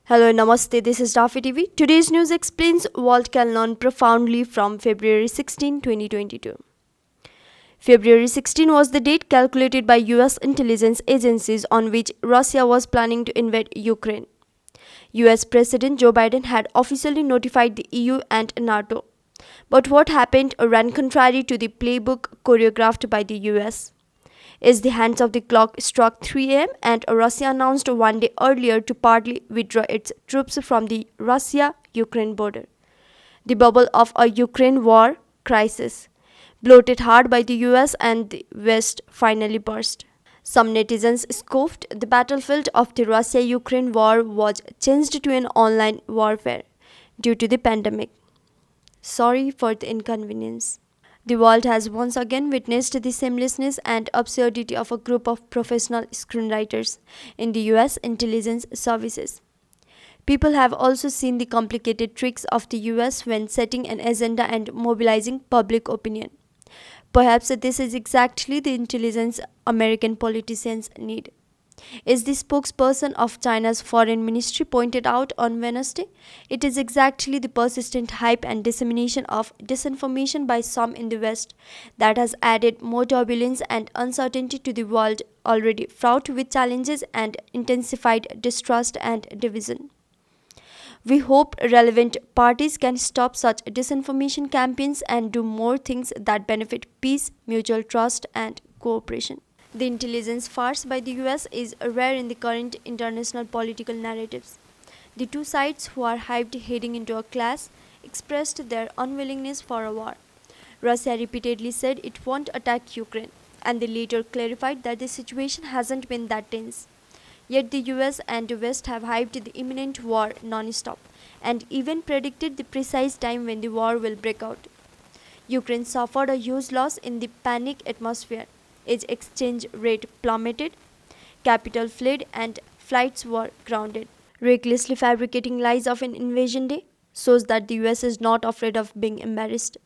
Hello, Namaste. This is Danfe TV. Today's news explains what can learn profoundly from February 16, 2022. February 16 was the date calculated by US intelligence agencies on which Russia was planning to invade Ukraine. US President Joe Biden had officially notified the EU and NATO. But what happened ran contrary to the playbook choreographed by the US. As the hands of the clock struck 3 a.m. and Russia announced one day earlier to partly withdraw its troops from the Russia-Ukraine border. The bubble of a Ukraine war crisis, bloated hard by the US and the West, finally burst. Some netizens scoffed the battlefield of the Russia-Ukraine war was changed to an online warfare due to the pandemic. Sorry for the inconvenience. The world has once again witnessed the shamelessness and absurdity of a group of professional screenwriters in the US intelligence services. People have also seen the complicated tricks of the US when setting an agenda and mobilizing public opinion. Perhaps this is exactly the intelligence American politicians need. As the spokesperson of China's foreign ministry pointed out on Wednesday, it is exactly the persistent hype and dissemination of disinformation by some in the West that has added more turbulence and uncertainty to the world already fraught with challenges and intensified distrust and division. We hope relevant parties can stop such disinformation campaigns and do more things that benefit peace, mutual trust, and cooperation. The intelligence farce by the US is rare in the current international political narratives. The two sides, who are hyped heading into a clash, expressed their unwillingness for a war. Russia repeatedly said it won't attack Ukraine, and they later clarified that the situation hasn't been that tense. Yet the US and the West have hyped the imminent war non-stop, and even predicted the precise time when the war will break out. Ukraine suffered a huge loss in the panic atmosphere. Its exchange rate plummeted, capital fled, and flights were grounded. Recklessly fabricating lies of an invasion day shows that the US is not afraid of being embarrassed.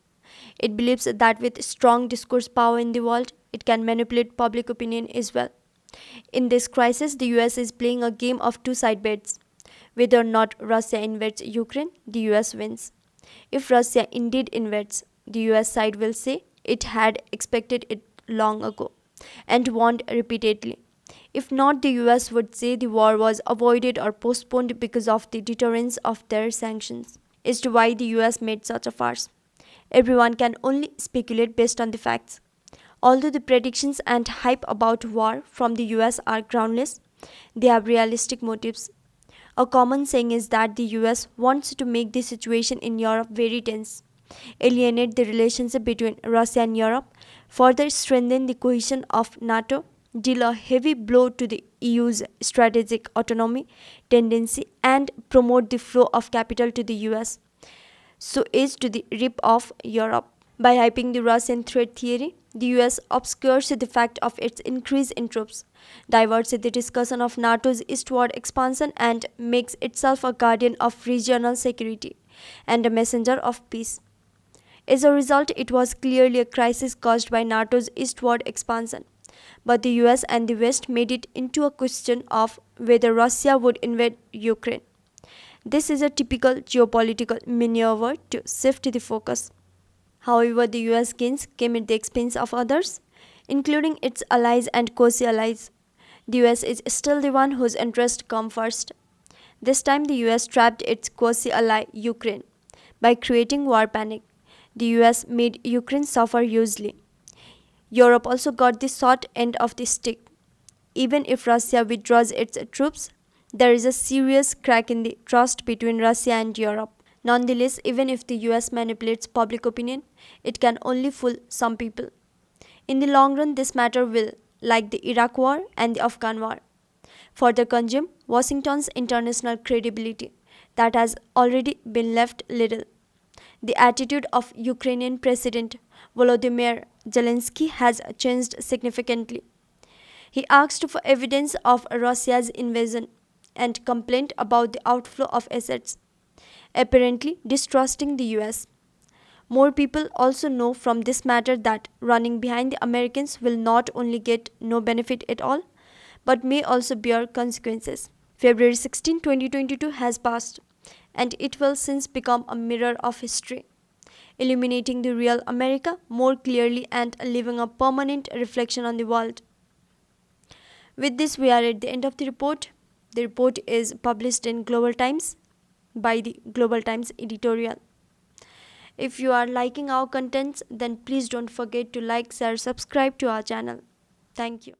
It believes that with strong discourse power in the world, it can manipulate public opinion as well. In this crisis, the US is playing a game of two-side bets. Whether or not Russia invades Ukraine, the US wins. If Russia indeed invades, the US side will say it had expected it long ago and warned repeatedly. If not, the US would say the war was avoided or postponed because of the deterrence of their sanctions. As to why the US made such a farce, everyone can only speculate based on the facts. Although the predictions and hype about war from the US are groundless, they have realistic motives. A common saying is that the US wants to make the situation in Europe very tense, alienate the relationship between Russia and Europe, further strengthen the cohesion of NATO, deal a heavy blow to the EU's strategic autonomy tendency, and promote the flow of capital to the US, so as to the rip off Europe. By hyping the Russian threat theory, the US obscures the fact of its increase in troops, diverts the discussion of NATO's eastward expansion, and makes itself a guardian of regional security and a messenger of peace. As a result, it was clearly a crisis caused by NATO's eastward expansion. But the US and the West made it into a question of whether Russia would invade Ukraine. This is a typical geopolitical maneuver to shift the focus. However, the US gains came at the expense of others, including its allies and quasi-allies. The US is still the one whose interests come first. This time, the US trapped its quasi-ally Ukraine by creating war panic. The US made Ukraine suffer hugely. Europe also got the short end of the stick. Even if Russia withdraws its troops, there is a serious crack in the trust between Russia and Europe. Nonetheless, even if the US manipulates public opinion, it can only fool some people. In the long run, this matter will, like the Iraq War and the Afghan War, further consume Washington's international credibility that has already been left little. The attitude of Ukrainian President Volodymyr Zelensky has changed significantly. He asked for evidence of Russia's invasion and complained about the outflow of assets, apparently distrusting the US. More people also know from this matter that running behind the Americans will not only get no benefit at all, but may also bear consequences. February 16, 2022 has passed, and it will since become a mirror of history, illuminating the real America more clearly and leaving a permanent reflection on the world. With this, we are at the end of the report. The report is published in Global Times by the Global Times editorial. If you are liking our contents, then please don't forget to like, share, subscribe to our channel. Thank you.